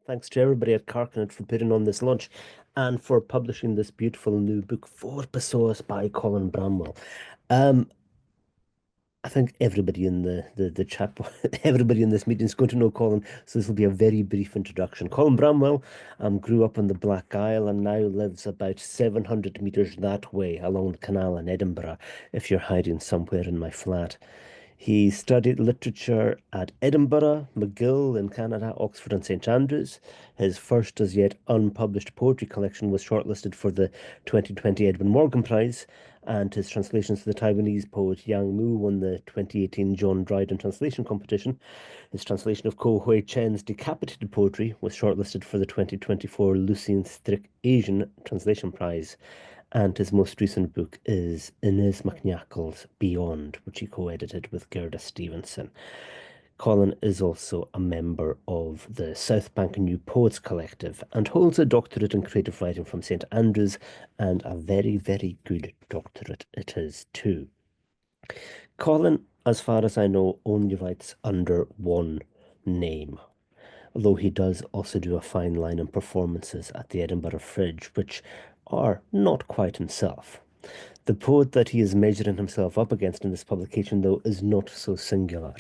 Thanks to everybody at Carcanet for putting on this lunch and for publishing this beautiful new book, Fower Pessoas by Colin Bramwell. Um, I think everybody in the chat, everybody in this meeting is going to know Colin, so this will be a very brief introduction. Colin Bramwell grew up on the Black Isle and now lives about 700 meters that way along the canal in Edinburgh, if you're hiding somewhere in my flat. He studied literature at Edinburgh, McGill in Canada, Oxford, and St Andrews. His first as yet unpublished poetry collection was shortlisted for the 2020 Edwin Morgan Prize, and his translations to the Taiwanese poet Yang Mu won the 2018 John Dryden Translation Competition. His translation of Ko Hui Chen's decapitated poetry was shortlisted for the 2024 Lucien Strick Asian Translation Prize. And his most recent book is Inez McNachal's Beyond, which he co-edited with Gerda Stevenson. Colin is also a member of the South Bank New Poets Collective and holds a doctorate in creative writing from St Andrews, and a very, very good doctorate it is too. Colin, as far as I know, only writes under one name, although he does also do a fine line in performances at the Edinburgh Fringe, which are not quite himself. The poet that he is measuring himself up against in this publication, though, is not so singular.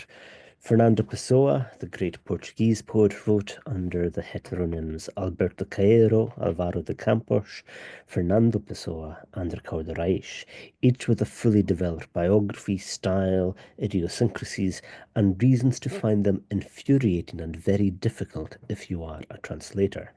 Fernando Pessoa, the great Portuguese poet, wrote under the heteronyms Alberto Caeiro, Alvaro de Campos, Fernando Pessoa, and Ricardo Reis, each with a fully developed biography, style, idiosyncrasies, and reasons to find them infuriating and very difficult if you are a translator.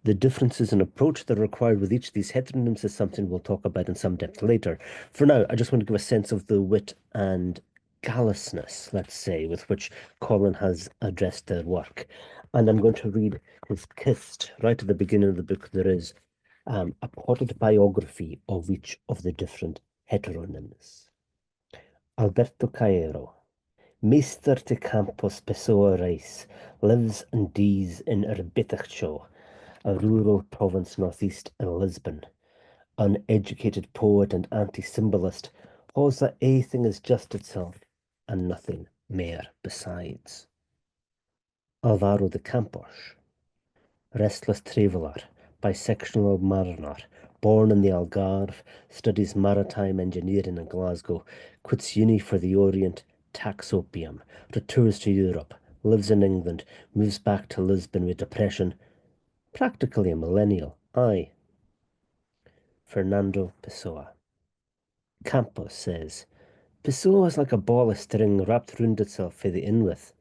The differences in approach that are required with each of these heteronyms is something we'll talk about in some depth later. For now, I just want to give a sense of the wit and callousness, let's say, with which Colin has addressed their work. And I'm going to read his kist. Right at the beginning of the book, there is a potted biography of each of the different heteronyms. Alberto Caeiro, Meester de Campos Pessoa Reis, lives and dies in Erbitachcho, a rural province northeast in Lisbon. Uneducated poet and anti-symbolist, holds that anything is just itself and nothing mere besides. Alvaro de Campos, restless traveller, bisexual mariner, born in the Algarve, studies maritime engineering in Glasgow, quits uni for the Orient, tacks opium, returns to Europe, lives in England, moves back to Lisbon with depression, practically a millennial, aye. Fernando Pessoa. Campos says, Pessoa is like a ball of string wrapped round itself for the in with.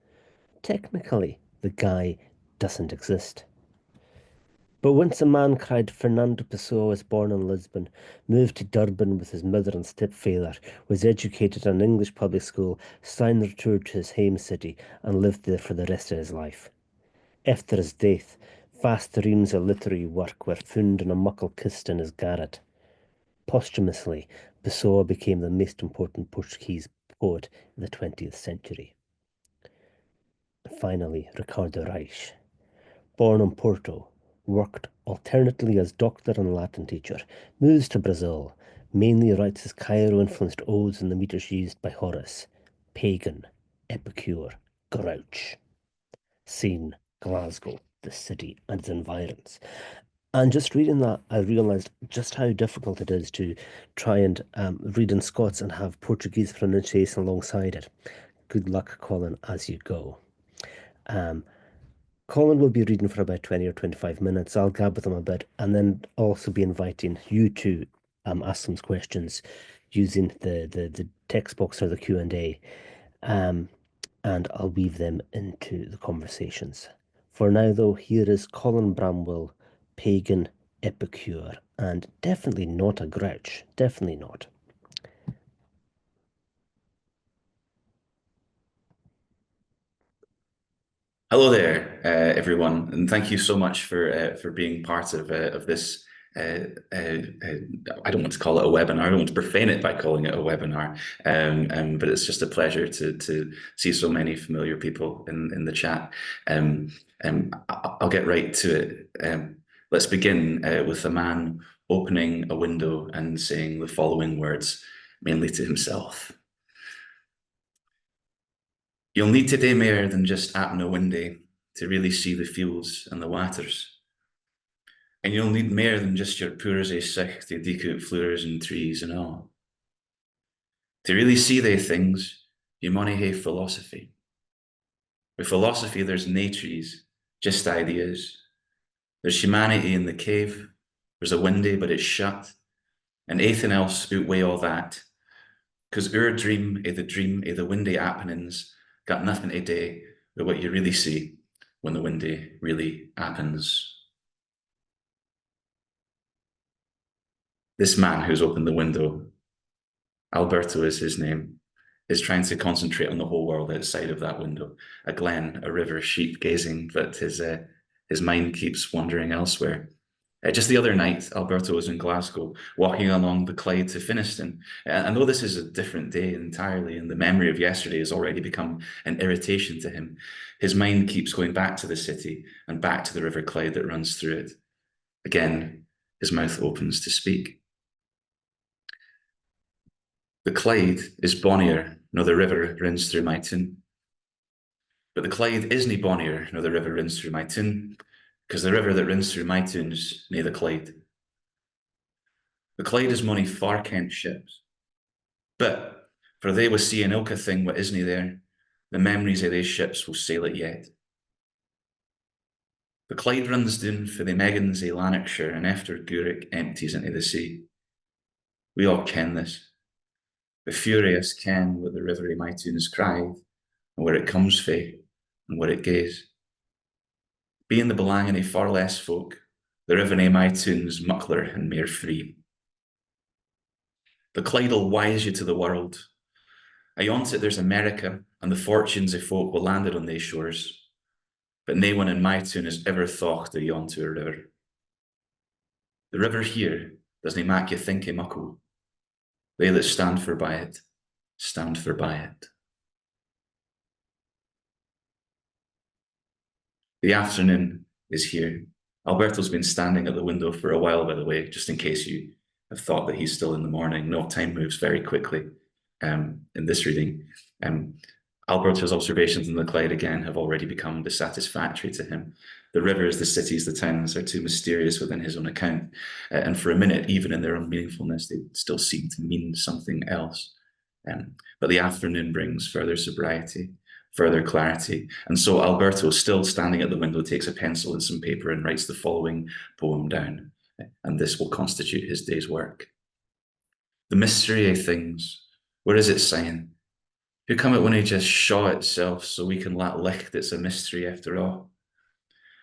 Technically, the guy doesn't exist. But once a man cried Fernando Pessoa was born in Lisbon, moved to Durban with his mother and stepfather, was educated in an English public school, signed returned to his home city, and lived there for the rest of his life. After his death, vast reams of literary work were found in a muckle kist in his garret. Posthumously, Pessoa became the most important Portuguese poet in the 20th century. Finally, Ricardo Reis, born in Porto, worked alternately as doctor and Latin teacher, moves to Brazil, mainly writes his Cairo-influenced odes in the metres used by Horace, pagan, epicure, grouch. Scene, Glasgow, the city and its environs. And just reading that, I realised just how difficult it is to try and read in Scots and have Portuguese pronunciation alongside it. Good luck, Colin, as you go. Um, Colin will be reading for about 20 or 25 minutes. I'll gab with him a bit and then also be inviting you to ask some questions using the text box or the Q&A. And I'll weave them into the conversations. For now, though, here is Colin Bramwell, pagan epicure, and definitely not a grouch. Definitely not. Hello there, everyone, and thank you so much for being part of this. I don't want to call it a webinar. I don't want to profane it by calling it a webinar. But it's just a pleasure to see so many familiar people in the chat. I'll get right to it. Let's begin with a man opening a window and saying the following words, mainly to himself. You'll need to do more than just open a window to really see the fields and the waters. And you'll need more than just your poors a sich to dig out flowers and trees and all. To really see they things, you maunna hae philosophy. With philosophy, there's nae trees, just ideas. There's humanity in the cave, there's a window, but it's shut, and aithing else outweigh all that. Because our dream of the windy happenings got nothing to do with what you really see when the windy really happens. This man who's opened the window, Alberto is his name, is trying to concentrate on the whole world outside of that window. A glen, a river, sheep gazing, but his mind keeps wandering elsewhere. Just the other night, Alberto was in Glasgow, walking along the Clyde to Finnieston. And though this is a different day entirely, and the memory of yesterday has already become an irritation to him, his mind keeps going back to the city and back to the River Clyde that runs through it. Again, his mouth opens to speak. The Clyde is bonnier nor the river runs through my town. But the Clyde isn't bonnier nor the river runs through my town, because the river that runs through my town's nae the Clyde. The Clyde is mony far kent ships, but for they will see an ilka thing what isna there, the memories of these ships will sail it yet. The Clyde runs down for the Megans of Lanarkshire, and after Gourock empties into the sea. We all ken this. The furious ken what the river of my town's cried, and where it comes fae, and where it gaes. Being the belanging of far less folk, the river of my town's muckler and mair free. The Clyde'll wise you to the world. Ayont it there's America, and the fortunes of folk will landed on these shores. But nae one in my town has ever thought of yon to a river. The river here doesn't make you think of muckle. They that stand for by it, stand for by it. The afternoon is here. Alberto's been standing at the window for a while, by the way, just in case you have thought that he's still in the morning. No, time moves very quickly in this reading. Alberto's observations in the Clyde again have already become dissatisfactory to him. The rivers, the cities, the towns are too mysterious within his own account. And for a minute, even in their unmeaningfulness, they still seem to mean something else. But the afternoon brings further sobriety, further clarity. And so Alberto, still standing at the window, takes a pencil and some paper and writes the following poem down. And this will constitute his day's work. The mystery of things, where is it saying? Who come it when it just shaw itself so we can let licht it's a mystery after all?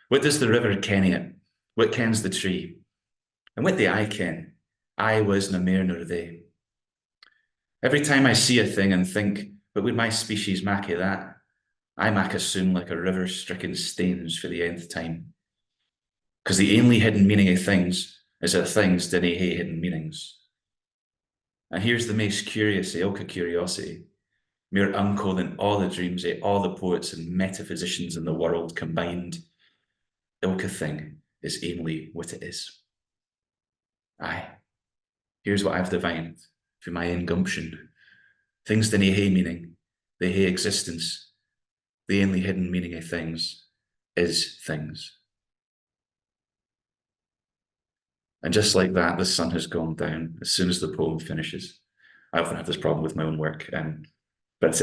What does the river ken it? What kens the tree? And what do I ken? I was na mair nor they. Every time I see a thing and think, but would my species mak o' that? I mak assume like a river stricken stains for the nth time. Because the only hidden meaning of things is that things dinna hae hidden meanings. And here's the most curious of ilka curiosity. Mere unco than all the dreams of all the poets and metaphysicians in the world combined. Ilka thing is only what it is. Aye, here's what I've divined through my own gumption. Things dinna hae meaning, they hae existence. The only hidden meaning of things is things. And just like that, the sun has gone down as soon as the poem finishes. I often have this problem with my own work. But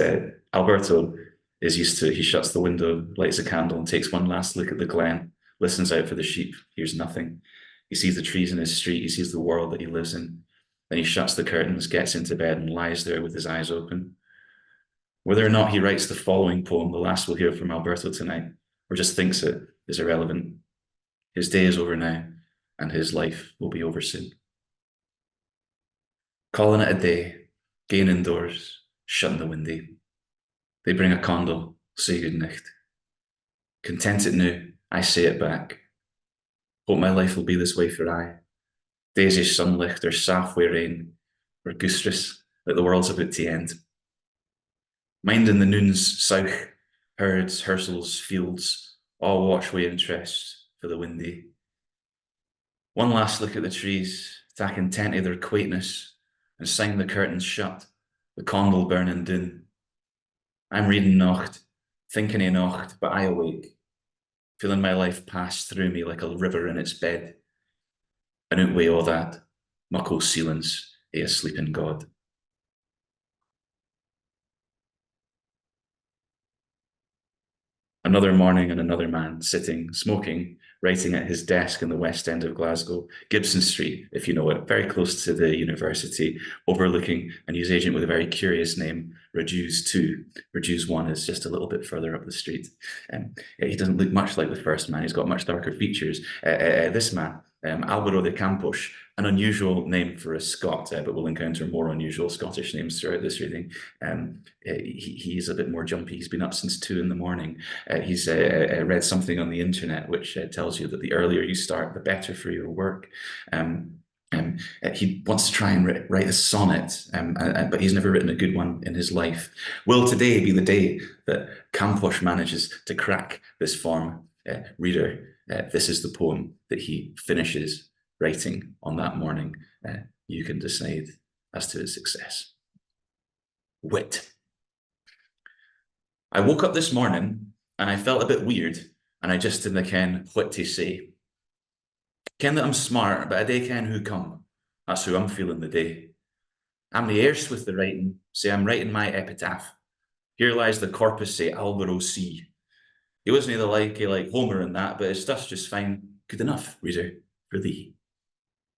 Alberto is used to, he shuts the window, lights a candle, and takes one last look at the glen, listens out for the sheep, hears nothing. He sees the trees in his street, he sees the world that he lives in. Then he shuts the curtains, gets into bed, and lies there with his eyes open. Whether or not he writes the following poem, the last we'll hear from Alberto tonight, or just thinks it is irrelevant, his day is over now, and his life will be over soon. Calling it a day, gain indoors, shutting the window. They bring a candle, say good night. Content it now, I say it back. Hope my life will be this way for aye. Days of sunlicht or saftway rain, or goostress that the world's about to end. Minding the noon's south, herds, hirsels, fields, all watch with interest for the windy. One last look at the trees, tak intent of their quaintness, and sign the curtains shut, the candle burning down. I'm reading nocht, thinking of nocht, but I awake. feeling my life pass through me like a river in its bed. And outweigh all that, muckle ceilings, a sleeping God. Another morning and another man sitting, smoking, writing at his desk in the West End of Glasgow, Gibson Street, if you know it, very close to the university, overlooking a newsagent with a very curious name, Radu's 2. Radu's 1 is just a little bit further up the street. He doesn't look much like the first man. He's got much darker features. This man, Alvaro de Campos, an unusual name for a Scot, but we'll encounter more unusual Scottish names throughout this reading. He's a bit more jumpy. He's been up since 2 in the morning. He's read something on the internet which tells you that the earlier you start, the better for your work. He wants to try and write a sonnet, but he's never written a good one in his life. Will today be the day that Campos manages to crack this form? Reader, this is the poem that he finishes writing on that morning. You can decide as to his success. Wit. I woke up this morning and I felt a bit weird, and I just didn't ken what to say. Ken that I'm smart, but I day ken who come. That's who I'm feeling the day. I'm the arse with the writing, say I'm writing my epitaph. Here lies the corpus, say Alvaro C. He wasn't the like Homer and that, but his stuff's just fine. Good enough, reader, for thee.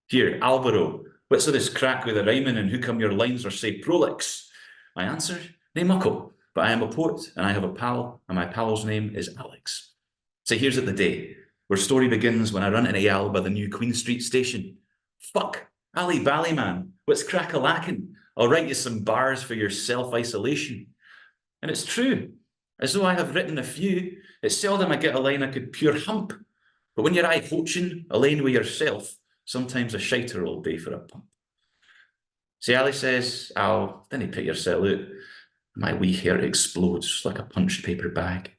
Here, Alvaro, what's this crack with the rhyming, and who come your lines or say prolix? I answer, nay muckle, but I am a poet, and I have a pal, and my pal's name is Alex. So here's it the day, where story begins when I run into Al by the new Queen Street station. Fuck, Ali Ballyman, what's crack-a-lacking? I'll write you some bars for your self-isolation. And it's true, as though I have written a few, it's seldom I get a line I could pure hump. But when you're aye hoaching, a lane with yourself, sometimes a shiter will be for a pump. See, Ali says, Al, then he put yourself out. My wee hair explodes like a punched paper bag.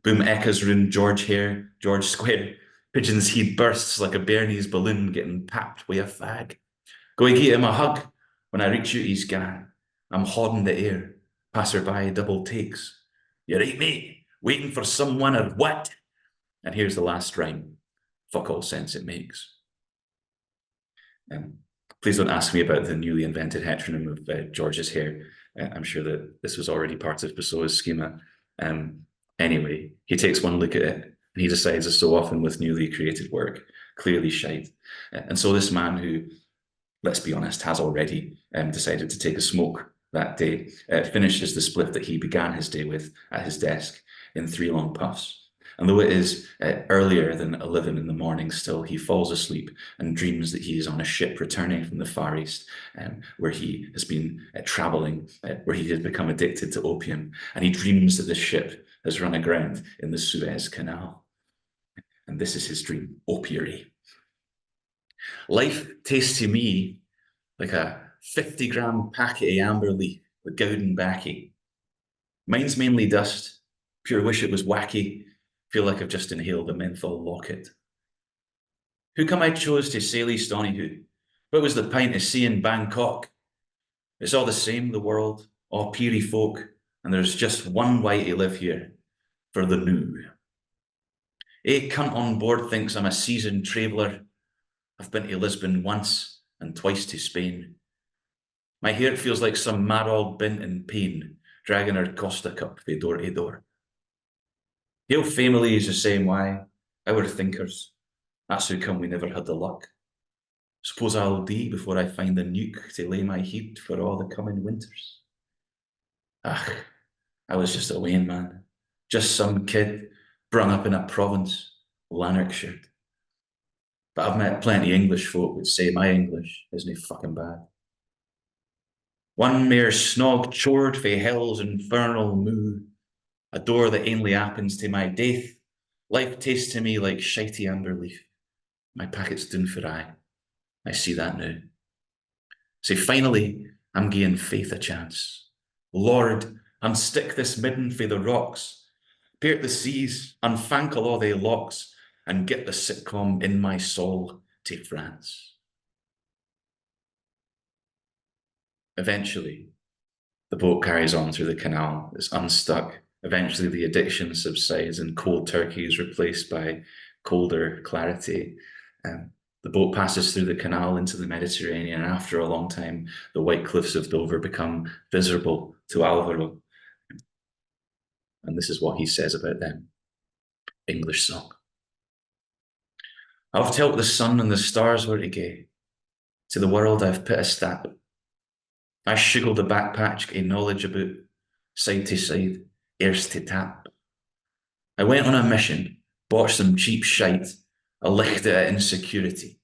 Boom echoes round George Hare, George Square. Pigeon's heed bursts like a Bernese balloon getting papped with a fag. Go give him a hug when I reach out his gan. I'm hodding the air, passer-by double takes. You right, mate? Waiting for someone or what? And here's the last rhyme. Fuck all sense it makes. Please don't ask me about the newly invented heteronym of George's hair. I'm sure that this was already part of Pessoa's schema. Anyway, he takes one look at it, and he decides, as so often with newly created work, clearly shite. And so this man who, let's be honest, has already decided to take a smoke that day, finishes the spliff that he began his day with at his desk in 3 long puffs. And though it is earlier than 11 in the morning still, he falls asleep and dreams that he is on a ship returning from the Far East, where he has been traveling, where he has become addicted to opium. And he dreams that the ship has run aground in the Suez Canal. And this is his dream, opiary. Life tastes to me like a 50-gram packet of amber leaf with Gowden baccy. Mine's mainly dust, pure wish it was wacky. Feel like I've just inhaled a menthol locket. Who come I chose to sail East Stonyhood? What was the pint of sea in Bangkok? It's all the same, the world, all peery folk, and there's just one way to live here, for the new. A cunt on board thinks I'm a seasoned traveller. I've been to Lisbon once and twice to Spain. My heart feels like some mad old bint in pain, dragging her Costa cup fae door to door. Hail family is the same way. Our thinkers. That's how come we never had the luck. Suppose I'll die before I find the nuke to lay my head for all the coming winters. Ach, I was just a Wayne man. Just some kid brung up in a province, Lanarkshire. But I've met plenty English folk that say my English isn't fucking bad. One mere snog chored fae hell's infernal moo. A door that only happens to my death. Life tastes to me like shitey amber leaf. My packet's done for I see that now. So finally, I'm giving faith a chance. Lord, unstick this midden fae the rocks. Peart the seas, unfankle all they locks, and get the sitcom in my soul to France. Eventually, the boat carries on through the canal. It's unstuck. Eventually, the addiction subsides and cold turkey is replaced by colder clarity. Um, the boat passes through the canal into the Mediterranean, and after a long time, the white cliffs of Dover become visible to Alvaro. And this is what he says about them. English song. I've telt the sun and the stars were to gae. To the world I've put a stap. I shuggled the back patch gae knowledge about, side to side, ears to tap. I went on a mission, bought some cheap shite, I licked it at insecurity.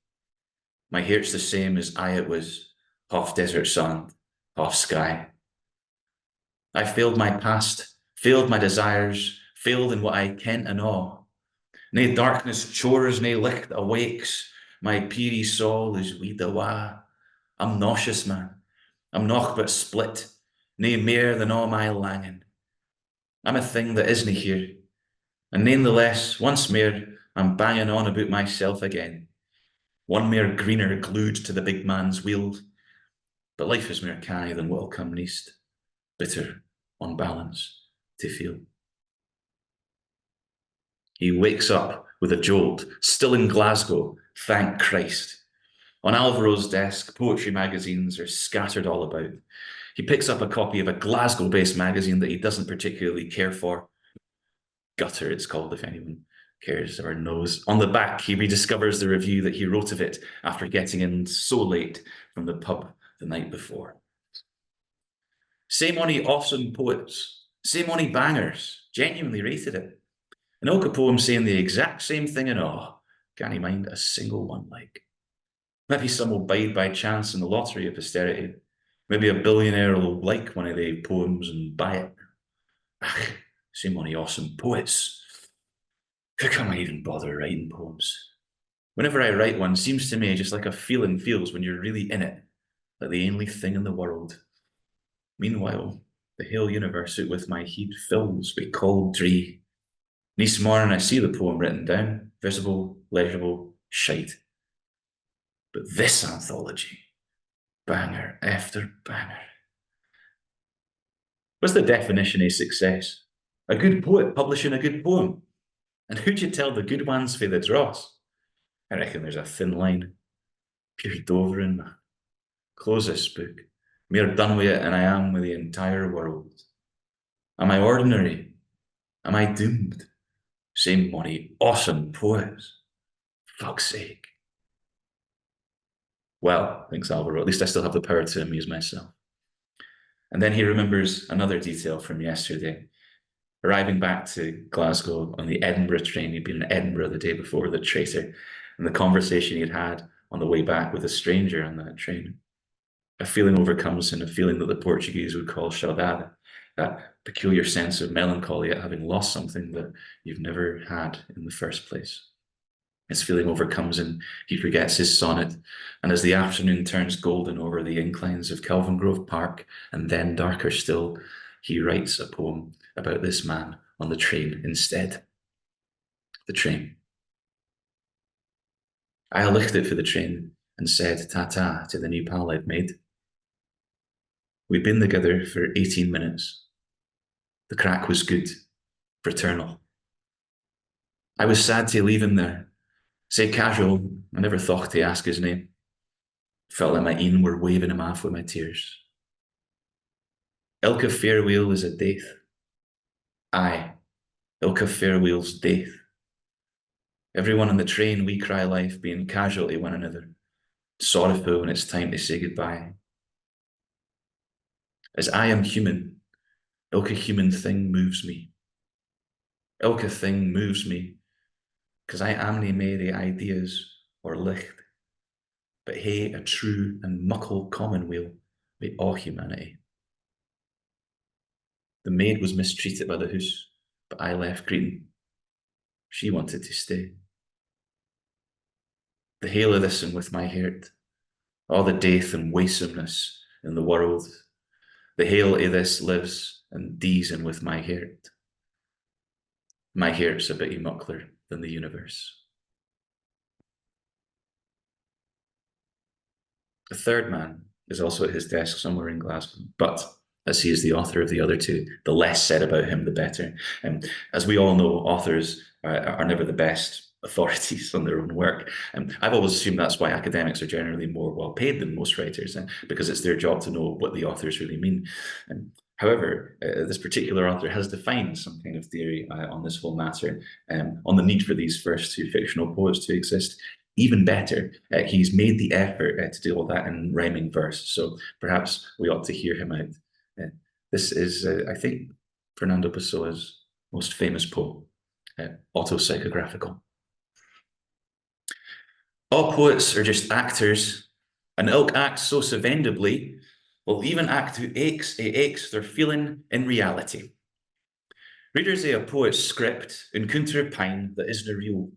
My heart's the same as I it was, half desert sand, half sky. I failed my past, failed my desires, failed in what I kent and awe. Nae darkness chores, nae licht awakes, my peerie soul is weed awa. I'm nauseous, man. I'm noch but split, nae mair than all my langing. I'm a thing that isna here, and nonetheless, once mair, I'm banging on about myself again. One mair greener glued to the big man's wheel, but life is mair canny than what'll come neist, bitter on balance to feel. He wakes up with a jolt, still in Glasgow, thank Christ. On Alvaro's desk, poetry magazines are scattered all about. He picks up a copy of a Glasgow-based magazine that he doesn't particularly care for. Gutter, it's called, if anyone cares or knows. On the back, he rediscovers the review that he wrote of it after getting in so late from the pub the night before. Same ony awesome poets, same ony bangers, genuinely rated it. An ilka poem saying the exact same thing and can't he mind a single one like. Maybe some will bide by chance in the lottery of posterity. Maybe a billionaire will like one of the poems and buy it. Ach, same ony awesome poets. How come I even bother writing poems? Whenever I write one, seems to me just like a feeling feels when you're really in it, like the only thing in the world. Meanwhile, the whole universe out with my heed fills with cold dree. This morning I see the poem written down, visible, legible, shite. But this anthology, banger after banger. What's the definition of success? A good poet publishing a good poem. And who'd you tell the good ones for the dross? I reckon there's a thin line. Pure Dovering, man. Close this book. Mere done with it, and I am with the entire world. Am I ordinary? Am I doomed? Same money, awesome poets. Fuck's sake. Well, thinks Alvaro, at least I still have the power to amuse myself. And then he remembers another detail from yesterday. Arriving back to Glasgow on the Edinburgh train, he'd been in Edinburgh the day before, the traitor, and the conversation he'd had on the way back with a stranger on that train. A feeling overcomes him, a feeling that the Portuguese would call saudade, that peculiar sense of melancholy at having lost something that you've never had in the first place. His feeling overcomes him, he forgets his sonnet, and as the afternoon turns golden over the inclines of Kelvingrove Park, and then darker still, he writes a poem about this man on the train instead. The train. I licked it for the train and said ta-ta to the new pal I'd made. We'd been together for 18 minutes. The crack was good, fraternal. I was sad to leave him there. Say casual, I never thought to ask his name. Felt like my een were waving him off with my tears. Ilka farewell is a death. Aye, ilka farewell's death. Everyone on the train, we cry life, being casual to one another, sorrowful when it's time to say goodbye. As I am human, ilka human thing moves me. Ilka thing moves me, because I am nae mere ideas or licht, but hae a true and muckle commonweal with all humanity. The maid was mistreated by the hoose, but I left greeting. She wanted to stay. The hail of this and with my heart, all the death and wastesomeness in the world, the hail of this lives and dies and with my heart. My heart's a bit muckler than the universe. A third man is also at his desk somewhere in Glasgow, but as he is the author of the other two. The less said about him, the better. As we all know, authors are never the best authorities on their own work. I've always assumed that's why academics are generally more well paid than most writers, because it's their job to know what the authors really mean. However, this particular author has defined some kind of theory on this whole matter, on the need for these first two fictional poets to exist. Even better, he's made the effort to do all that in rhyming verse. So perhaps we ought to hear him out. Uh, this is, I think, Fernando Pessoa's most famous poem, Autopsychographical. All poets are just actors, and ilk acts so savendably, will even act who aches they're feeling in reality. Readers of a poet's script encounter pine that isna real.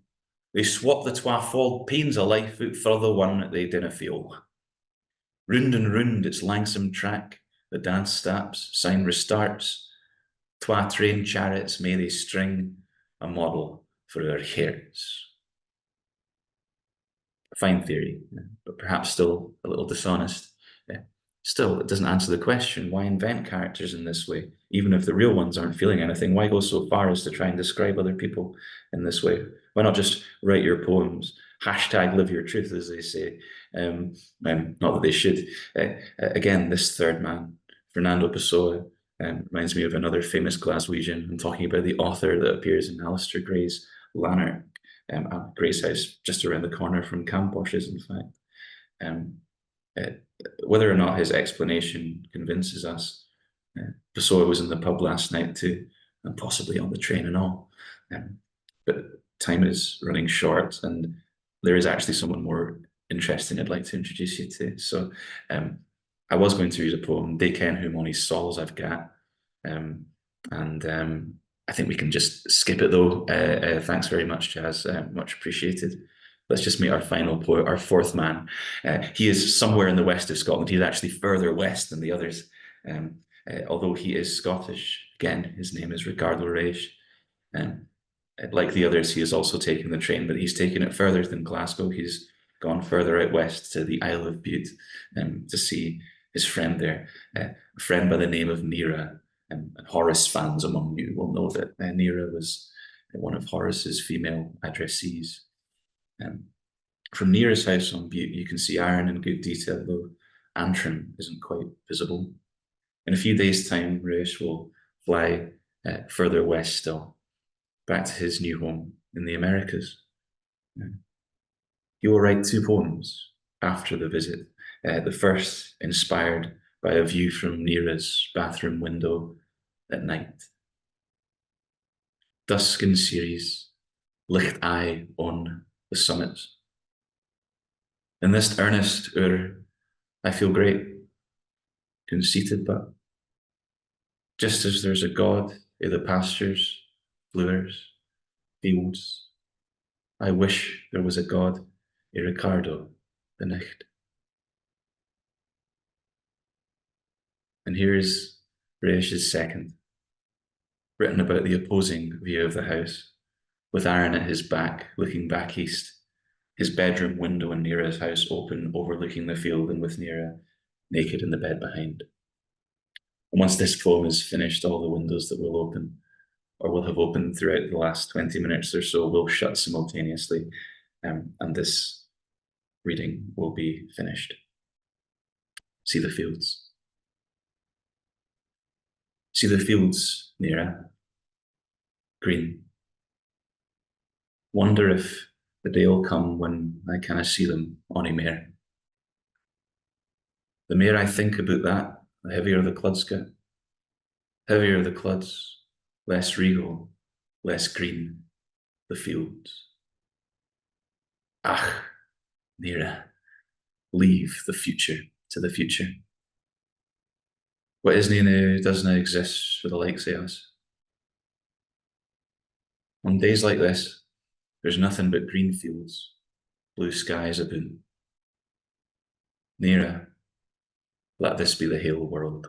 They swap the twa fauld pains of life out for the one they dinna feel. Round and round its langsome track, the dance stops, sign restarts. Twa train chariots may they string, a model for our hearts. A fine theory, but perhaps still a little dishonest. Still, it doesn't answer the question, why invent characters in this way? Even if the real ones aren't feeling anything, why go so far as to try and describe other people in this way? Why not just write your poems? Hashtag live your truth, as they say. Not that they should. Again, this third man, Fernando Pessoa, reminds me of another famous Glaswegian. I'm talking about the author that appears in Alistair Gray's Lanark, Gray's house, just around the corner from Camposh's, in fact. Uh, whether or not his explanation convinces us, Pessoa was in the pub last night too, and possibly on the train and all. But time is running short, and there is actually someone more interesting I'd like to introduce you to. So I was going to read a poem, They Ken Who Mony Souls I've Got, and I think we can just skip it though. Thanks very much, Jazz. Much appreciated. Let's just meet our final poet, our fourth man. He is somewhere in the west of Scotland. He's actually further west than the others. Although he is Scottish, again, his name is Ricardo Reis. Like the others, he has also taken the train, but he's taken it further than Glasgow. He's gone further out west to the Isle of Bute to see his friend there, a friend by the name of Nera. And Horace fans among you will know that Nera was one of Horace's female addressees. From Nera's house on Bute, you can see Arran in good detail, though Antrim isn't quite visible. In a few days' time, Reis will fly further west still, back to his new home in the Americas. He will write two poems after the visit. The first inspired by a view from Nera's bathroom window at night. Dusk in series, licht eye on the summits. In this earnest hour, I feel great, conceited, but just as there's a God in the pastures, flowers, fields, I wish there was a God in Ricardo the Nicht. And here is Reis's second, written about the opposing view of the house, with Aaron at his back, looking back east, his bedroom window in Nera's house open, overlooking the field, and with Nera naked in the bed behind. And once this poem is finished, all the windows that will open, or will have opened throughout the last 20 minutes or so, will shut simultaneously, and this reading will be finished. See the fields. See the fields, Nera, green. Wonder if the day will come when I canna see them ony mair. The mair I think about that, the heavier the cluds get. Heavier the cluds, less regal, less green, the fields. Ach, Nera, leave the future to the future. What isna now doesna exist for the likes of us. On days like this, there's nothing but green fields, blue skies about. Nera, let this be the hail world.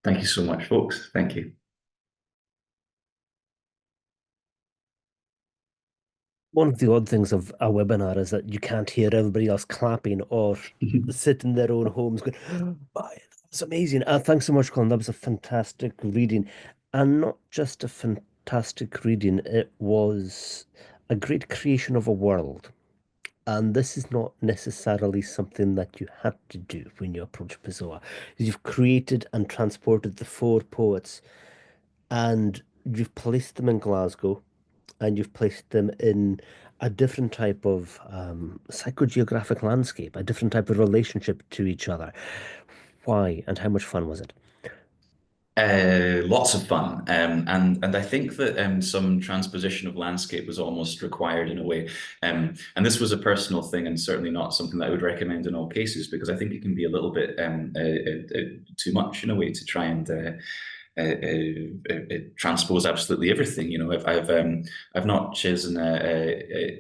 Thank you so much, folks. Thank you. One of the odd things of a webinar is that you can't hear everybody else clapping or sit in their own homes going, "Oh, that's amazing." Thanks so much, Colin. That was a fantastic reading. And not just a fantastic reading, it was a great creation of a world. And this is not necessarily something that you had to do when you approach Pessoa. You've created and transported the four poets, and you've placed them in Glasgow, and you've placed them in a different type of psychogeographic landscape, a different type of relationship to each other. Why and how much fun was it? Lots of fun, and I think that some transposition of landscape was almost required in a way, and this was a personal thing, and certainly not something that I would recommend in all cases, because I think it can be a little bit too much in a way to try and transpose absolutely everything. You know, I've not chosen.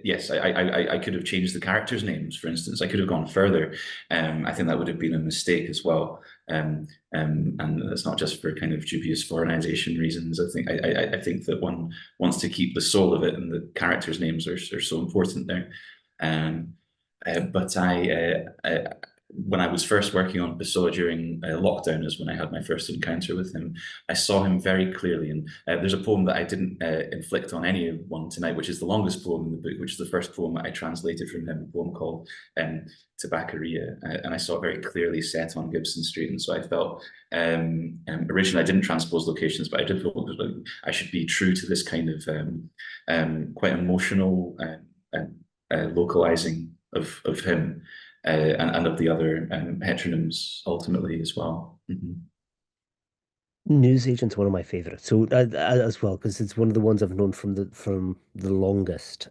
Yes, I could have changed the characters' names, for instance. I could have gone further. I think that would have been a mistake as well. And that's not just for kind of dubious foreignization reasons. I think that one wants to keep the soul of it, and the characters' names are so important there. Um, but when I was first working on Pessoa during lockdown, is when I had my first encounter with him. I saw him very clearly, and there's a poem that I didn't inflict on anyone tonight, which is the longest poem in the book, which is the first poem that I translated from him, a poem called Tabaccaria, and I saw it very clearly set on Gibson Street, and so I felt originally I didn't transpose locations, but I did feel like I should be true to this kind of quite emotional localizing of him and of the other heteronyms ultimately as well. Mhm. Newsagent's one of my favorites. So as well, because it's one of the ones I've known from the longest.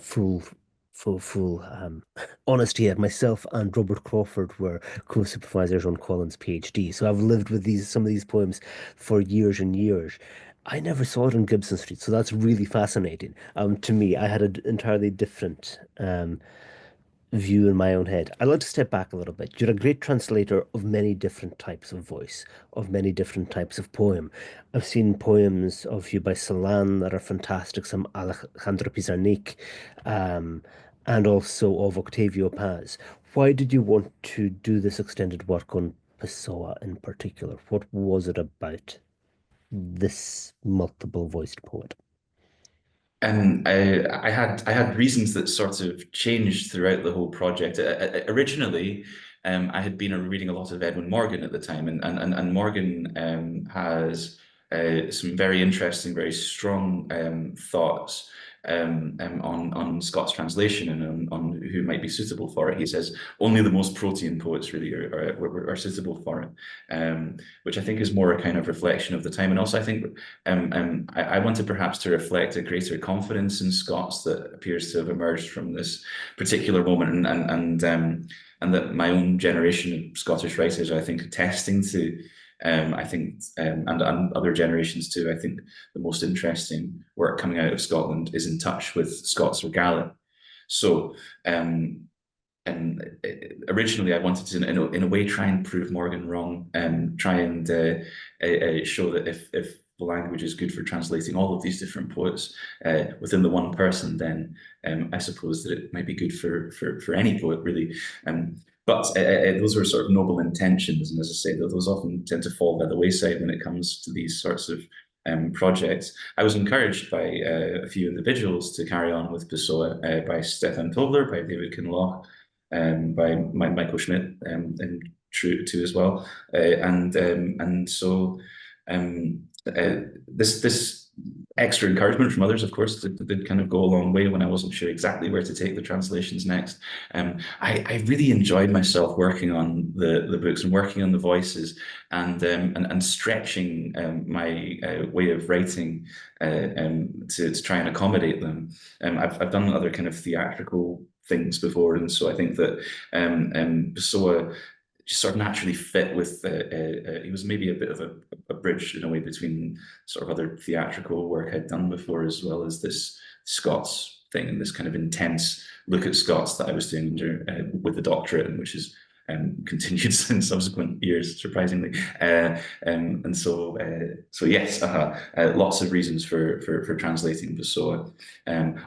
Full, full honesty here. Myself and Robert Crawford were co-supervisors on Colin's PhD. So I've lived with some of these poems for years and years. I never saw it on Gibson Street, so that's really fascinating. To me, I had an entirely different view in my own head. I'd like to step back a little bit. You're a great translator of many different types of voice, of many different types of poem. I've seen poems of you by Celan that are fantastic, some Alejandro Pizarnik, um, and also of Octavio Paz. Why did you want to do this extended work on Pessoa in particular? What was it about this multiple voiced poet? And I had reasons that sort of changed throughout the whole project. Originally, I had been reading a lot of Edwin Morgan at the time, and Morgan has some very interesting, very strong thoughts on Scots translation and on who might be suitable for it. He says only the most protean poets really are suitable for it, which I think is more a kind of reflection of the time. And also, I think I wanted perhaps to reflect a greater confidence in Scots that appears to have emerged from this particular moment, and that my own generation of Scottish writers, I think, attesting to. I think, and other generations too. I think the most interesting work coming out of Scotland is in touch with Scots regalia. So, and originally I wanted to, in a way, try and prove Morgan wrong, and try and show that if the language is good for translating all of these different poets within the one person, then I suppose that it might be good for any poet, really. But those are sort of noble intentions, and as I say, those often tend to fall by the wayside when it comes to these sorts of projects. I was encouraged by a few individuals to carry on with Pessoa, by Stefan Tobler, by David Kinloch, by Michael Schmidt, and True too as well, and so this extra encouragement from others, of course, did kind of go a long way when I wasn't sure exactly where to take the translations next. I really enjoyed myself working on the books and working on the voices, and stretching my way of writing to try and accommodate them. I've done other kind of theatrical things before, and so I think that Pessoa just sort of naturally fit with he was maybe a bit of a bridge in a way between sort of other theatrical work I'd done before, as well as this Scots thing and this kind of intense look at Scots that I was doing under with the doctorate, and which is continued in subsequent years, surprisingly. So yes, lots of reasons for translating Pessoa.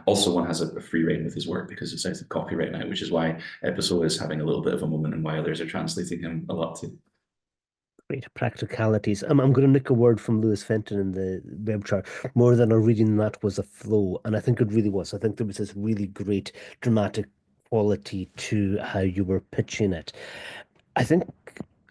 Also, one has a free rein with his work because it's out of copyright now, which is why Pessoa is having a little bit of a moment, and why others are translating him a lot too. Great practicalities. I'm going to nick a word from Lewis Fenton in the web chart. More than a reading that was a flow, and I think it really was. I think there was this really great dramatic quality to how you were pitching it. I think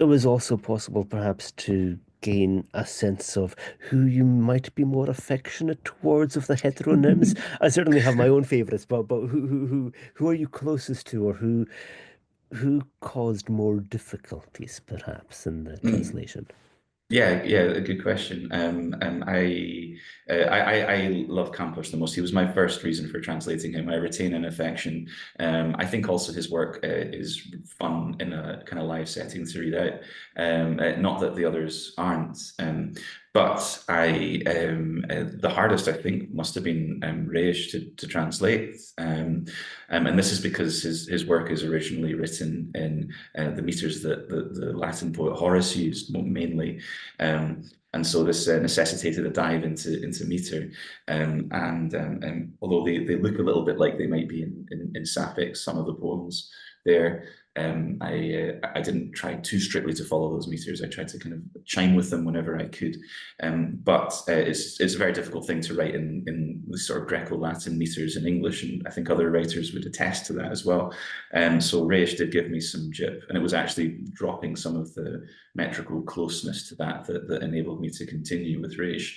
it was also possible, perhaps, to gain a sense of who you might be more affectionate towards of the heteronyms. I certainly have my own favorites, but who are you closest to, or who caused more difficulties, perhaps, in the Mm. translation? Yeah, yeah, a good question. I love Campos the most. He was my first reason for translating him. I retain an affection. I think also his work is fun in a kind of live setting to read out. Not that the others aren't. But the hardest I think must have been Reish to translate. And this is because his work is originally written in the meters that the Latin poet Horace used mainly. And so this necessitated a dive into meter. And although they look a little bit like they might be in Sapphic, some of the poems there, I didn't try too strictly to follow those meters. I tried to kind of chime with them whenever I could. But it's a very difficult thing to write in the sort of Greco-Latin meters in English, and I think other writers would attest to that as well. So Reish did give me some jip, and it was actually dropping some of the metrical closeness to that enabled me to continue with Reish.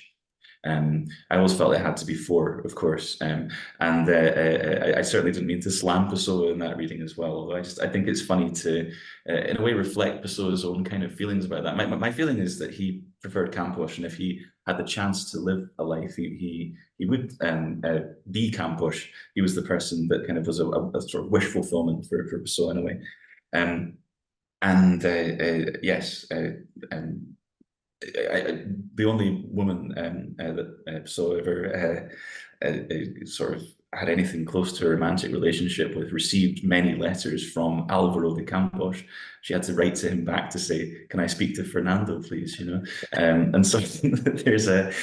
I always felt it had to be four, of course, and I certainly didn't mean to slam Pessoa in that reading as well. Although I think it's funny to, in a way, reflect Pessoa's own kind of feelings about that. My feeling is that he preferred Campos, and if he had the chance to live a life, he would be Campos. He was the person that kind of was a sort of wish fulfillment for Pessoa in a way. Um, and yes, the only woman that so ever sort of had anything close to a romantic relationship with received many letters from Alvaro de Campos. She had to write to him back to say, "Can I speak to Fernando, please?" And so there's a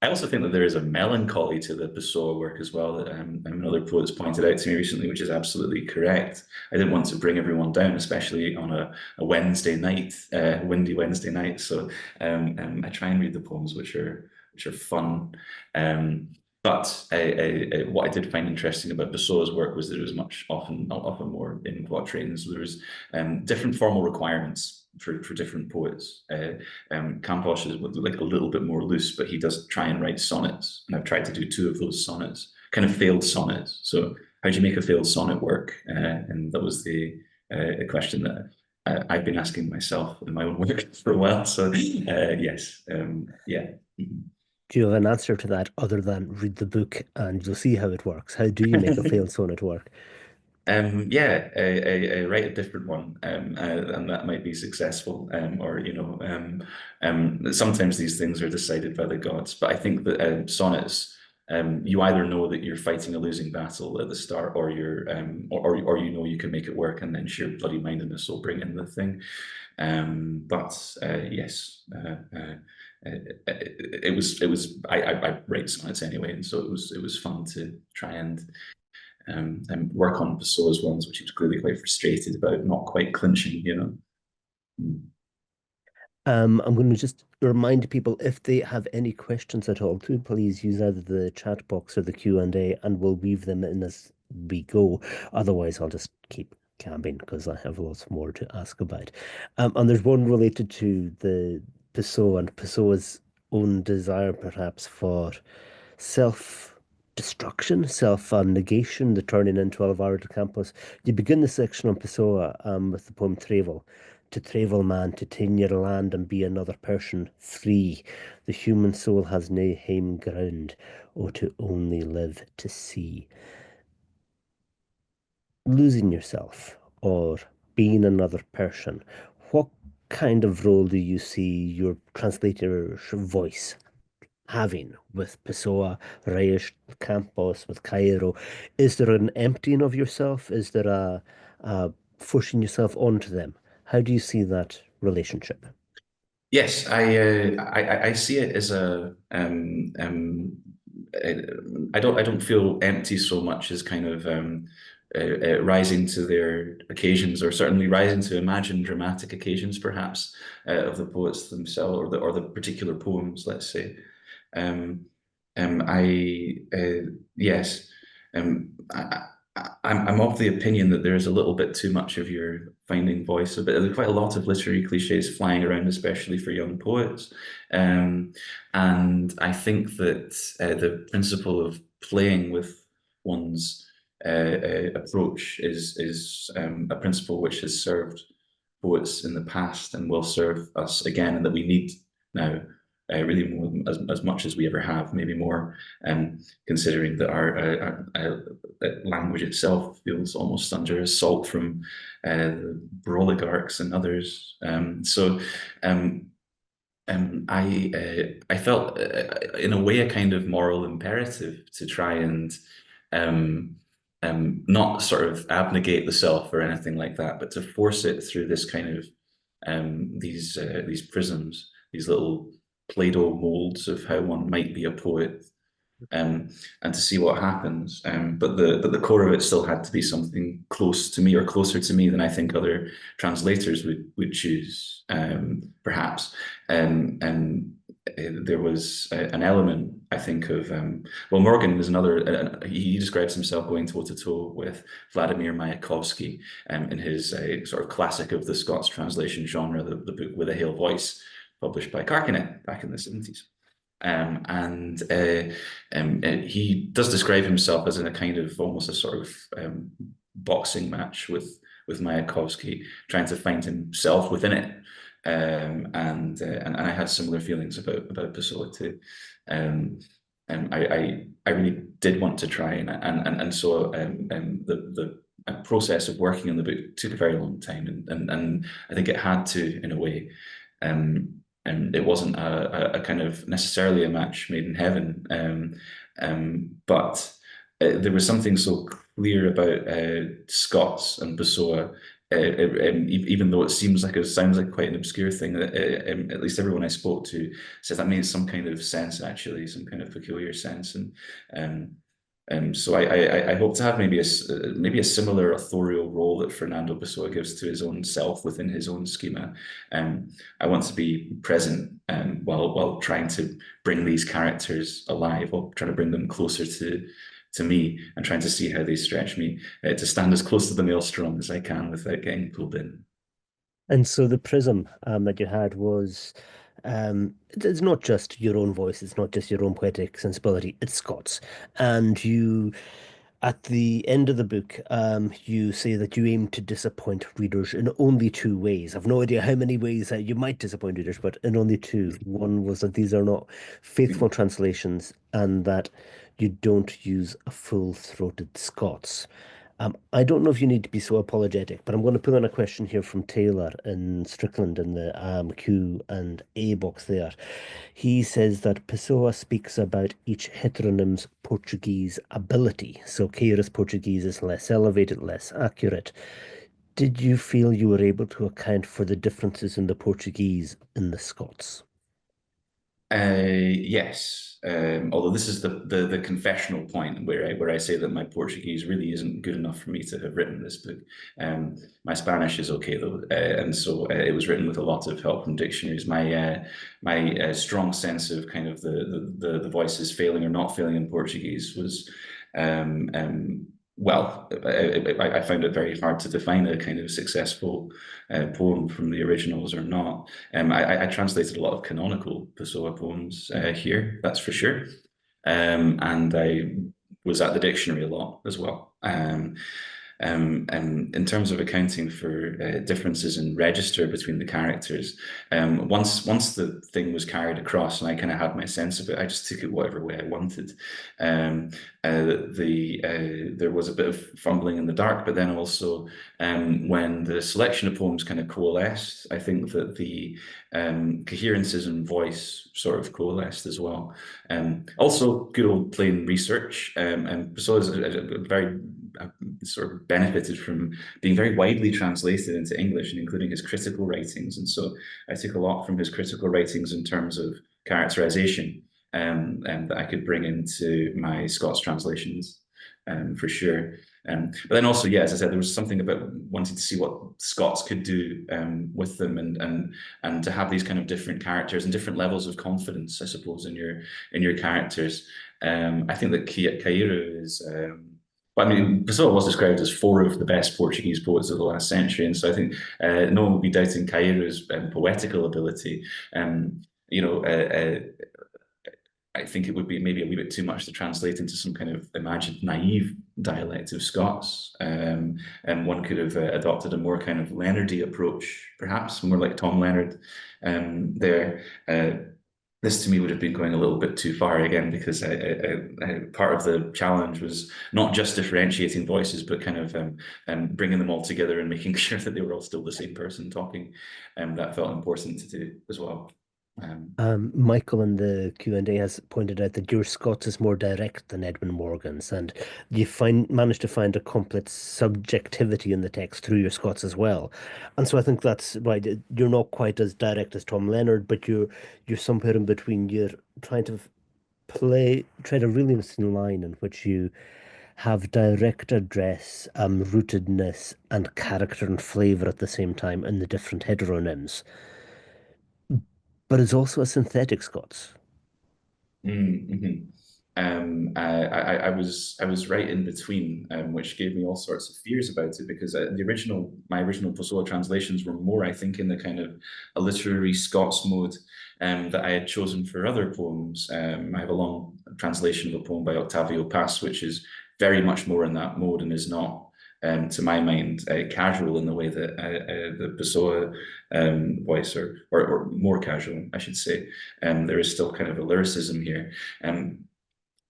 I also think that there is a melancholy to the Pessoa work as well that another poet's pointed out to me recently, which is absolutely correct. I didn't want to bring everyone down, especially on a Wednesday night, windy Wednesday night. So I try and read the poems which are fun. But what I did find interesting about Pessoa's work was that it was often more in quatrains. There was different formal requirements for different poets. Campos is like a little bit more loose, but he does try and write sonnets, and I've tried to do two of those sonnets, kind of failed sonnets. So how do you make a failed sonnet work? And that was the a question that I've been asking myself in my own work for a while. So yes, yeah. Mhm. Do you have an answer to that other than read the book and you'll see how it works? How do you make a failed sonnet work? Yeah, I write a different one, and that might be successful, or sometimes these things are decided by the gods. But I think that sonnets, you either know that you're fighting a losing battle at the start, or or you know you can make it work, and then sheer bloody mindedness will bring in the thing. But yes, it was I write sonnets anyway, and so it was fun to try and work on Pessoa's ones, which he was clearly quite frustrated about not quite clinching. Mm. I'm going to just remind people if they have any questions at all, to please use either the chat box or the Q&A, and we'll weave them in as we go. Otherwise, I'll just keep camping because I have lots more to ask about. And there's one related to the Pessoa and Pessoa's own desire, perhaps, for self-destruction, self-negation, the turning in 12 hour to campus. You begin the section on Pessoa with the poem Travel. To travel, man, to tin your land and be another person, free. The human soul has nae hame ground, or to only live to see. Losing yourself or being another person, what kind of role do you see your translator's voice? having with Pessoa, Reis, Campos, with Cairo? Is there an emptying of yourself? Is there a forcing yourself onto them? How do you see that relationship? Yes, I see it as I I don't feel empty so much as kind of rising to their occasions, or certainly rising to imagine dramatic occasions, perhaps of the poets themselves, or the particular poems, let's say. Um, I yes, I'm of the opinion that there is a little bit too much of your finding voice. There's quite a lot of literary cliches flying around, especially for young poets. And I think that the principle of playing with one's approach is a principle which has served poets in the past and will serve us again, and that we need now, really more as much as we ever have, maybe more, considering that our language itself feels almost under assault from oligarchs and others. Um, I felt, in a way, a kind of moral imperative to try and um, not sort of abnegate the self or anything like that, but to force it through this kind of these prisms, these little Play-Doh molds of how one might be a poet, um, and to see what happens. But the core of it still had to be something close to me, or closer to me than I think other translators would choose, perhaps. And there was an element, I think, of well, Morgan was another. He describes himself going toe to toe with Vladimir Mayakovsky, in his sort of classic of the Scots translation genre, the book With a Hail Voice, published by Carcanet back in the 70s. And he does describe himself as in a kind of almost a sort of boxing match with Mayakovsky, trying to find himself within it. And I had similar feelings about Pessoa too. Um, I really did want to try, and so the process of working on the book took a very long time, and I think it had to, in a way. And it wasn't a kind of necessarily a match made in heaven, but there was something so clear about Scots and Pessoa, even though it sounds like quite an obscure thing. At least everyone I spoke to said that made some kind of sense, actually, some kind of peculiar sense. Um, so I hope to have maybe a similar authorial role that Fernando Pessoa gives to his own self within his own schema. I want to be present, while trying to bring these characters alive, while trying to bring them closer to me, and trying to see how they stretch me, to stand as close to the maelstrom as I can without getting pulled in. And so the prism that you had was it's not just your own voice, it's not just your own poetic sensibility, it's Scott's. And you, at the end of the book, you say that you aim to disappoint readers in only two ways. I've no idea how many ways that you might disappoint readers, but in only two. One was that these are not faithful translations, and that you don't use a full-throated Scots. I don't know if you need to be so apologetic, but I'm going to put on a question here from Taylor in Strickland in the Q and A box there. He says that Pessoa speaks about each heteronym's Portuguese ability. So Keira's Portuguese is less elevated, less accurate. Did you feel you were able to account for the differences in the Portuguese in the Scots? Yes, although this is the confessional point where I say that my Portuguese really isn't good enough for me to have written this book. My Spanish is okay though, and so it was written with a lot of help from dictionaries. My strong sense of kind of the voices failing or not failing in Portuguese was well, I found it very hard to define a kind of successful poem from the originals or not. I translated a lot of canonical Pessoa poems here, that's for sure. And I was at the dictionary a lot as well. And in terms of accounting for differences in register between the characters, once the thing was carried across and I kind of had my sense of it, I just took it whatever way I wanted. Um, there was a bit of fumbling in the dark, but then also when the selection of poems kind of coalesced, I think that coherences and voice sort of coalesced as well. Also, good old plain research. And Pessoa is a very sort of benefited from being very widely translated into English, and including his critical writings. And so I took a lot from his critical writings in terms of characterization, and that I could bring into my Scots translations, for sure. But then also, yeah, as I said, there was something about wanting to see what Scots could do with them, and to have these kind of different characters and different levels of confidence, I suppose, in your characters. I think that Cairo is. But I mean, Pessoa was described as four of the best Portuguese poets of the last century, and so I think no one would be doubting Cairo's poetical ability. You know, I think it would be maybe a wee bit too much to translate into some kind of imagined naive dialect of Scots. And one could have adopted a more kind of Leonardy approach, perhaps more like Tom Leonard there. This to me would have been going a little bit too far again, because part of the challenge was not just differentiating voices, but kind of bringing them all together and making sure that they were all still the same person talking. That felt important to do as well. Michael in the Q&A has pointed out that your Scots is more direct than Edwin Morgan's, and you manage to find a complete subjectivity in the text through your Scots as well. And so I think that's right. You're not quite as direct as Tom Leonard, but you're somewhere in between. You're trying to tread a really interesting line in which you have direct address, rootedness, and character and flavor at the same time in the different heteronyms. But it's also a synthetic Scots. Mm-hmm. I was right in between, which gave me all sorts of fears about it, because my original Pessoa translations were more, I think, in the kind of a literary Scots mode that I had chosen for other poems. I have a long translation of a poem by Octavio Paz, which is very much more in that mode and is not, to my mind, casual in the way that the Pessoa voice, or more casual, I should say. There is still kind of a lyricism here. Um,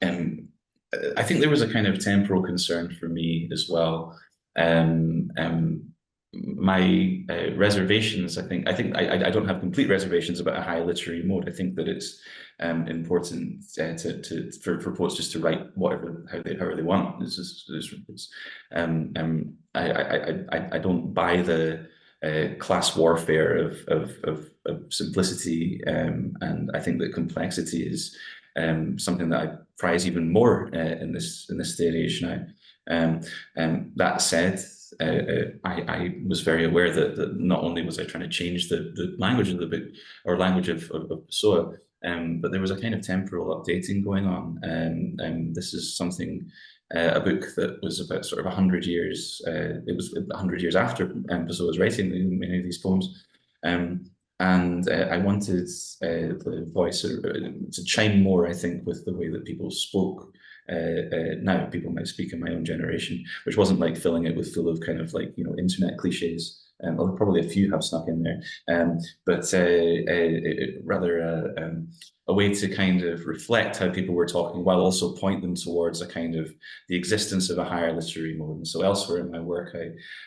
and I think there was a kind of temporal concern for me as well. My reservations, I don't have complete reservations about a high literary mode. I think that it's important for poets just to write whatever however they want. I don't buy the class warfare of simplicity, and I think that complexity is something that I prize even more in this day and age now. That said, I was very aware that not only was I trying to change the language of the book, or language of Pessoa, but there was a kind of temporal updating going on. This is something, a book that was about sort of 100 years. It was 100 years after Pessoa was writing many of these poems. And I wanted the voice to chime more, I think, with the way that people spoke. Now people might speak in my own generation, which wasn't like filling it with full of kind of like, internet cliches. Although probably a few have snuck in there, but rather a way to kind of reflect how people were talking, while also point them towards a kind of the existence of a higher literary mode. And so elsewhere in my work,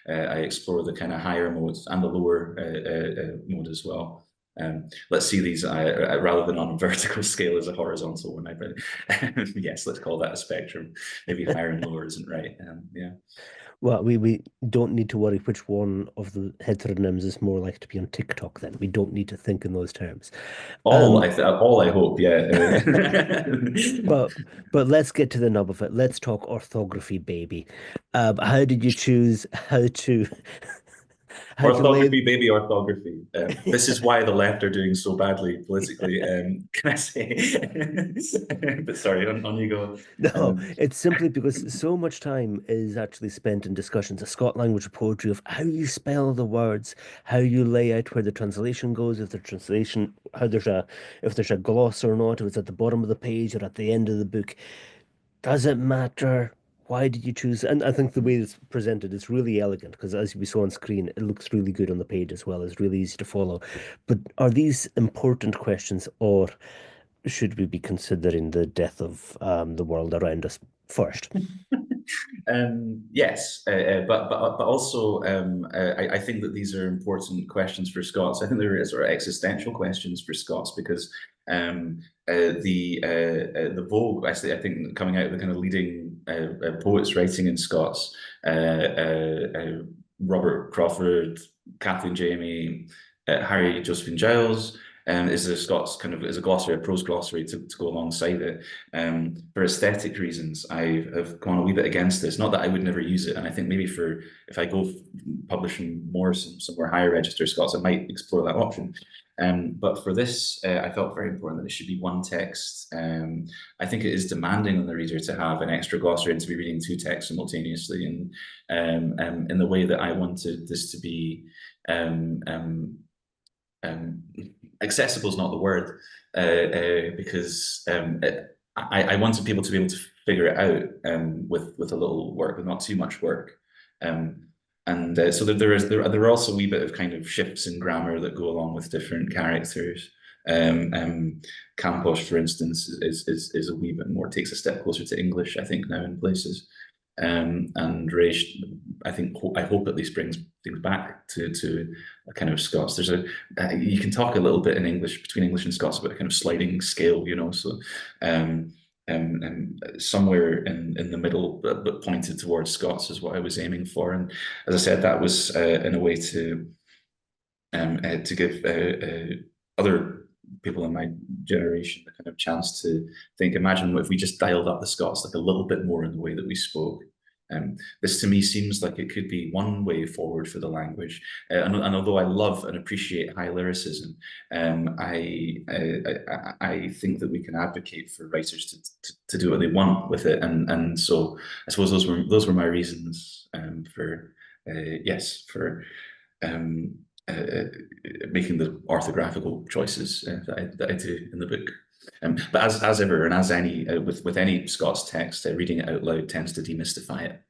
I explore the kind of higher modes and the lower mode as well. Let's see these rather than on a vertical scale as a horizontal one. Yes, let's call that a spectrum. Maybe higher and lower isn't right. Yeah. Well, we don't need to worry which one of the heteronyms is more likely to be on TikTok then. We don't need to think in those terms. Um, All I hope, yeah. but but let's get to the nub of it. Let's talk orthography, baby. How did you choose how to lay Orthography, baby, orthography. This is why the left are doing so badly politically. Can I say? But sorry, on you go. No, Um, it's simply because so much time is actually spent in discussions of Scott language poetry, of how you spell the words, how you lay out where the translation goes, if the translation, how if there's a gloss or not, if it's at the bottom of the page or at the end of the book. Does it matter? Why did you choose? And I think the way it's presented is really elegant, because as we saw on screen, it looks really good on the page as well. It's really easy to follow. But are these important questions, or should we be considering the death of the world around us first? Yes, but also I think that these are important questions for Scots. I think they're sort of existential questions for Scots because the Vogue, I think coming out of the kind of leading poets writing in Scots, Robert Crawford, Kathleen Jamie, Harry Josephine Giles. Is a Scots kind of is a glossary, a prose glossary to go alongside it. For aesthetic reasons, I have gone a wee bit against this. Not that I would never use it, and I think maybe for if I go publishing more somewhere higher register Scots, I might explore that option. But for this, I felt very important that it should be one text. I think it is demanding on the reader to have an extra glossary and to be reading two texts simultaneously, and in the way that I wanted this to be. Um, Accessible is not the word because I wanted people to be able to figure it out with a little work, with not too much work. Um, and so there are also a wee bit of kind of shifts in grammar that go along with different characters. Campos, for instance, is a wee bit more takes a step closer to English, I think, now in places. And Raish, I hope at least brings things back to a kind of Scots. There's a you can talk a little bit in English between English and Scots about a kind of sliding scale, you know. So somewhere in the middle, but pointed towards Scots is what I was aiming for. And as I said, that was in a way to give other people in my generation the kind of chance to think, imagine if we just dialed up the Scots like a little bit more in the way that we spoke. This to me seems like it could be one way forward for the language. And although I love and appreciate high lyricism, I think that we can advocate for writers to do what they want with it. And so I suppose those were my reasons for yes for um, uh, making the orthographical choices that I do in the book. But as ever, and as any with any Scots text, reading it out loud tends to demystify it.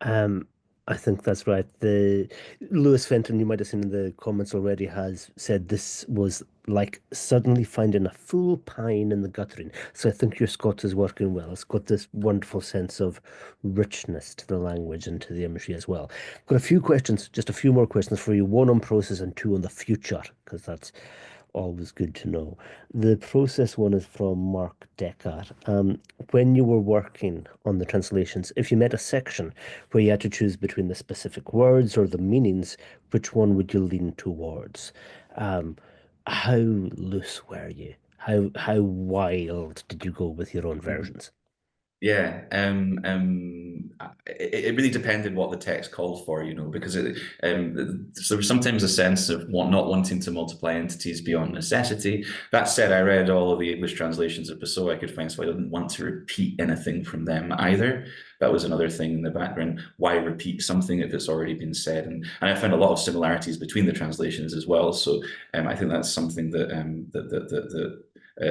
Um, I think that's right. The Lewis Fenton, you might have seen in the comments already, has said this was like suddenly finding a full pine in the guttering. So I think your Scots is working well. It's got this wonderful sense of richness to the language and to the imagery as well. Got a few questions, just a few more questions for you. One on process and two on the future, because that's always good to know. The process one is from Mark Decker. When you were working on the translations, if you met a section where you had to choose between the specific words or the meanings, which one would you lean towards? Um, how loose were you? How wild did you go with your own versions? Yeah, it really depended what the text called for, you know, because so there was sometimes a sense of not wanting to multiply entities beyond necessity. That said, I read all of the English translations of Pessoa I could find, so I didn't want to repeat anything from them either. That was another thing in the background. Why repeat something if it's already been said? And I found a lot of similarities between the translations as well. So I think that's something that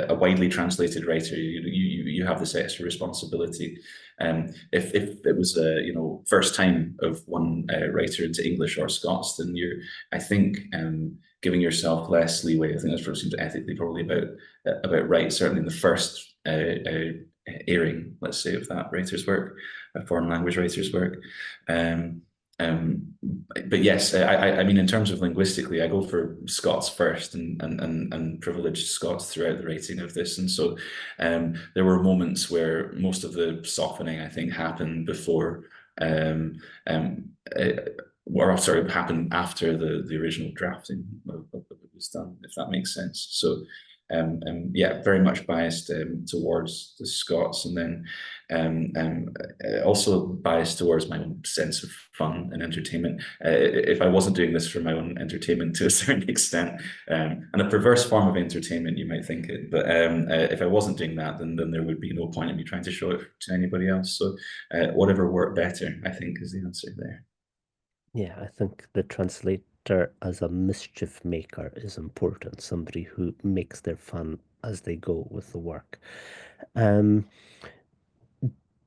a widely translated writer, you have this extra responsibility. If it was a first time of one writer into English or Scots, then you're I think giving yourself less leeway. I think that's seems ethically probably about right. Certainly in the first airing, let's say, of that writer's work, foreign language writer's work. Um, um, but yes, I mean, in terms of linguistically, I go for Scots first and privileged Scots throughout the writing of this. And so there were moments where most of the softening, I think, happened before, um, um, uh, or sorry, happened after the original drafting of it was done, if that makes sense. So yeah, very much biased towards the Scots, and then also biased towards my own sense of fun and entertainment. If I wasn't doing this for my own entertainment to a certain extent, and a perverse form of entertainment, you might think it, but if I wasn't doing that, then there would be no point in me trying to show it to anybody else. So whatever worked better, I think, is the answer there. Yeah, I think the translator as a mischief maker is important, somebody who makes their fun as they go with the work. Um,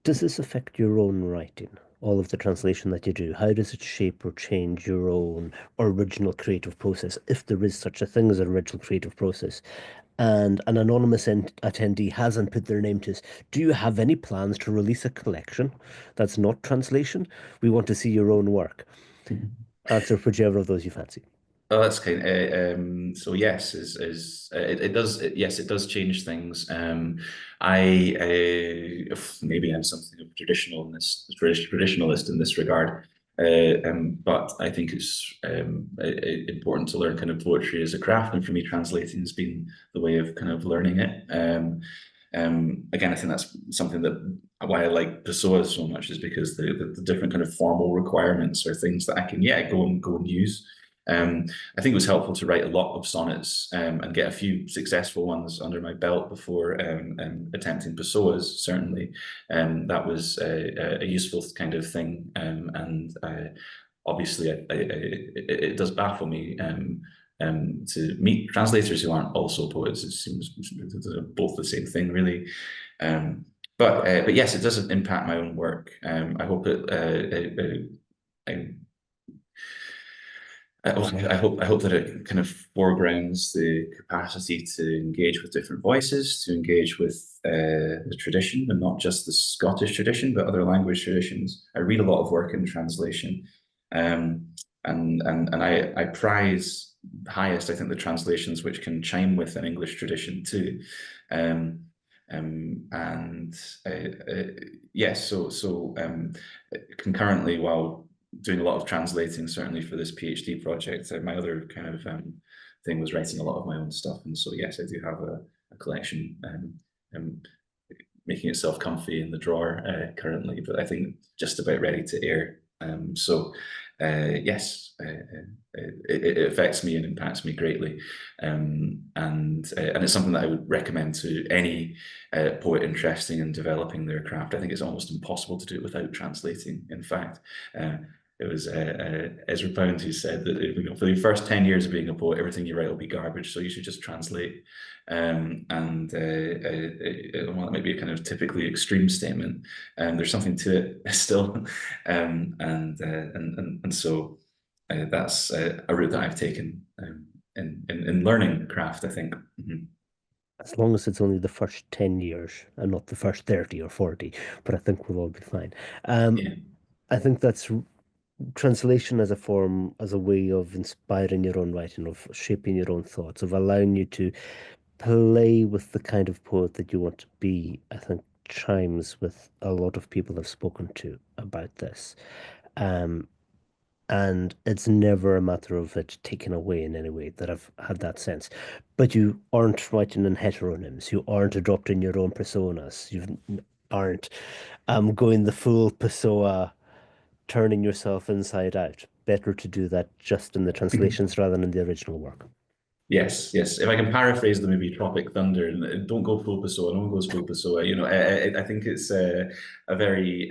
does this affect your own writing? All of the translation that you do, how does it shape or change your own original creative process, if there is such a thing as an original creative process? and an anonymous attendee hasn't put their name to us. Do you have any plans to release a collection that's not translation? We want to see your own work. Answer whichever of those you fancy. Oh, that's kind. So yes, it does. Yes, it does change things. Maybe I'm something of a traditionalist in this regard, but I think it's important to learn kind of poetry as a craft, and for me, translating has been the way of kind of learning it. Again, I think that's something that why I like Pessoa so much is because the different kind of formal requirements are things that I can go and use. I think it was helpful to write a lot of sonnets and get a few successful ones under my belt before attempting Pessoas. Certainly, that was a useful kind of thing, and obviously, it does baffle me. To meet translators who aren't also poets, it seems they're both the same thing, really. Um, but yes, it doesn't impact my own work. I hope I I hope that it kind of foregrounds the capacity to engage with different voices, to engage with the tradition, and not just the Scottish tradition, but other language traditions. I read a lot of work in translation, um, and I prize highest, I think, the translations which can chime with an English tradition too. Um, and yes, concurrently, while doing a lot of translating, certainly for this PhD project, my other kind of thing was writing a lot of my own stuff, and so yes, I do have a collection, um, making itself comfy in the drawer currently, but I think just about ready to air. Yes, it affects me and impacts me greatly, and it's something that I would recommend to any poet interested in developing their craft. I think it's almost impossible to do it without translating. In fact, uh, it was Ezra Pound who said that for the first 10 years of being a poet, everything you write will be garbage, so you should just translate. Well, that might be a kind of typically extreme statement, there's something to it still, and so that's a route that I've taken in learning craft, I think. Mhm. As long as it's only the first 10 years and not the first 30 or 40, but I think we'll all be fine. Um, Yeah. I think that's translation as a form, as a way of inspiring your own writing, of shaping your own thoughts, of allowing you to play with the kind of poet that you want to be. I think chimes with a lot of people I've spoken to about this. Um, and it's never a matter of it taken away in any way that I've had that sense. But you aren't writing in heteronyms. You aren't adopting your own personas. You aren't going the full Pessoa, turning yourself inside out. Better to do that just in the translations rather than in the original work. Yes, yes. If I can paraphrase the movie Tropic Thunder, and don't go full Pessoa, no one goes full Pessoa. I think it's a very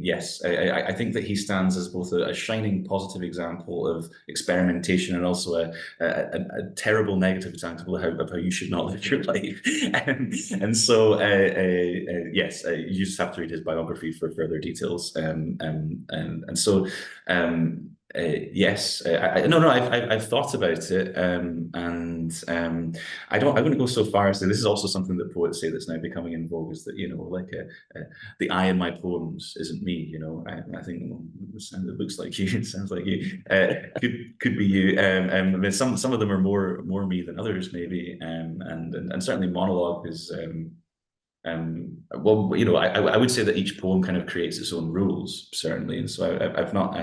yes. I think that he stands as both a shining positive example of experimentation and also a terrible negative example of how you should not live your life. And so yes, you just have to read his biography for further details. And so. Yes, no, no. I've thought about it, and I don't. I wouldn't go so far as to. This is also something that poets say that's now becoming in vogue. Is that the I in my poems isn't me. I think well, it looks like you. It sounds like you. Could be you. I mean, some of them are more me than others, maybe. And certainly monologue is. Well, I would say that each poem kind of creates its own rules, certainly, and so I've not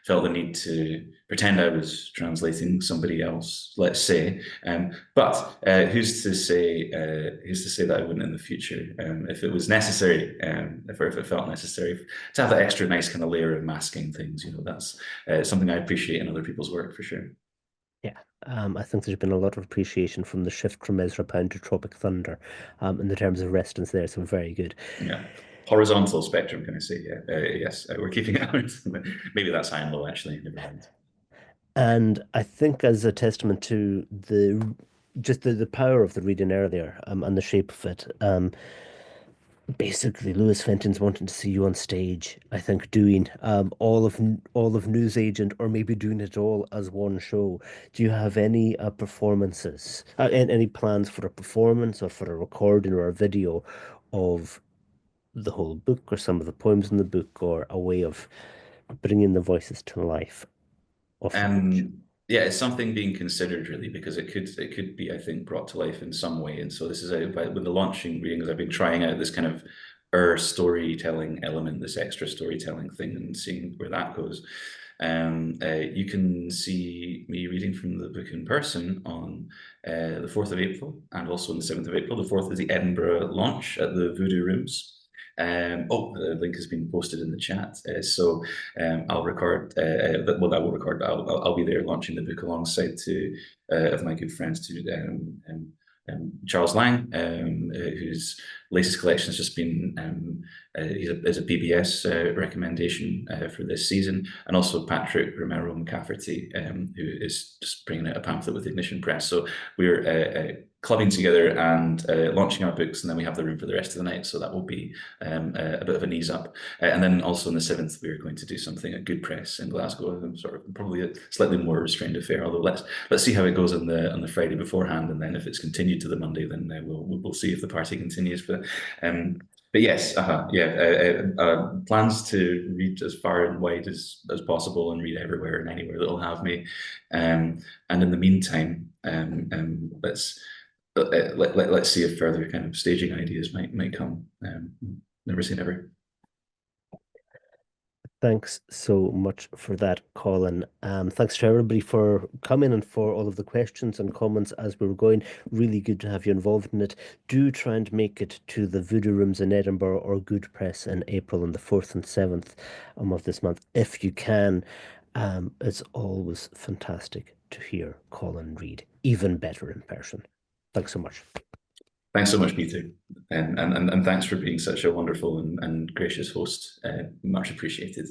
felt the need to pretend I was translating somebody else, let's say. But who's to say that I wouldn't in the future, if it was necessary, if it felt necessary to have that extra nice kind of layer of masking things. That's something I appreciate in other people's work for sure. Yeah, I think there's been a lot of appreciation from the shift from Ezra Pound to Tropic Thunder, in the terms of restance there. So very good. Yeah. Horizontal spectrum, can I say? Yeah. Yes, we're keeping it out. Maybe that's high and low, actually. Never mind. And I think as a testament to the power of the reading earlier, and the shape of it, basically Lewis Fenton's wanting to see you on stage. I think doing all of Newsagent, or maybe doing it all as one show. Do you have any performances, any plans for a performance or for a recording or a video of the whole book or some of the poems in the book, or a way of bringing the voices to life of the launch? Yeah, it's something being considered really because it could be, I think, brought to life in some way. And so this is with the launching readings, I've been trying out this kind of storytelling element, this extra storytelling thing, and seeing where that goes. You can see me reading from the book in person on the 4th of April and also on the 7th of April. The 4th is the Edinburgh launch at the Voodoo Rooms. The link has been posted in the chat. I'll record. Well, I will record. I'll be there launching the book alongside of my good friends Charles Lang, whose latest collection has just been is a PBS recommendation for this season, and also Patrick Romero McCafferty, who is just bringing out a pamphlet with Ignition Press. So we're clubbing together and launching our books, and then we have the room for the rest of the night. So that will be a bit of an ease up. And then also on the 7th, we're going to do something at Good Press in Glasgow, sort of probably a slightly more restrained affair. Although let's see how it goes on the Friday beforehand, and then if it's continued to the Monday, then we'll see if the party continues. But yes, plans to read as far and wide as possible and read everywhere and anywhere that'll have me. And in the meantime, let's see if further kind of staging ideas might come. Never say never. Thanks so much for that, Colin. Thanks to everybody for coming and for all of the questions and comments as we were going. Really good to have you involved in it. Do try and make it to the Voodoo Rooms in Edinburgh or Good Press in April on the 4th and 7th of this month, if you can. It's always fantastic to hear Colin read, even better in person. Thanks so much. Thanks so much, Peter, and thanks for being such a wonderful and gracious host. Much appreciated.